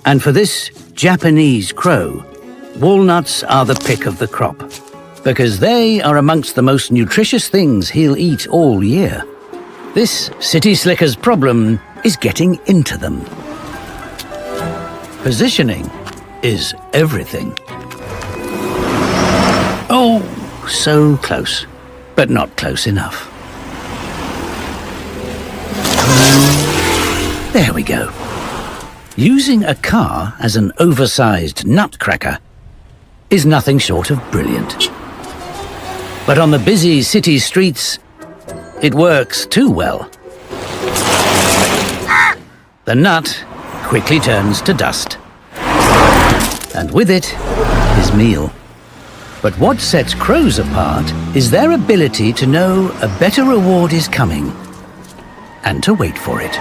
And for this Japanese crow, walnuts are the pick of the crop, because they are amongst the most nutritious things he'll eat all year. This city slicker's problem is getting into them. Positioning is everything. Oh, so close, but not close enough. There we go. Using a car as an oversized nutcracker is nothing short of brilliant. But on the busy city streets, it works too well. The nut quickly turns to dust. And with it, his meal. But what sets crows apart is their ability to know a better reward is coming and to wait for it.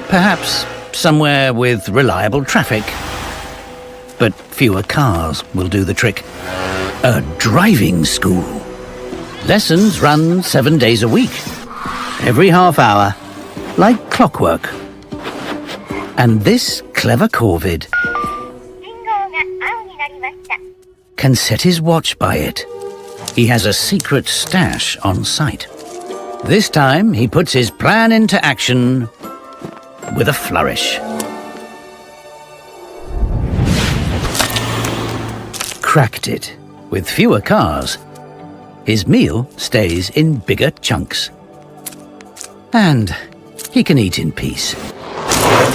Perhaps somewhere with reliable traffic. But fewer cars will do the trick. A driving school. Lessons run 7 days a week, every half hour, like clockwork. And this clever corvid can set his watch by it. He has a secret stash on site. This time he puts his plan into action with a flourish. Cracked it. With fewer cars, his meal stays in bigger chunks. And he can eat in peace.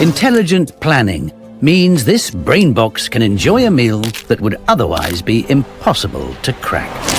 Intelligent planning means this brain box can enjoy a meal that would otherwise be impossible to crack.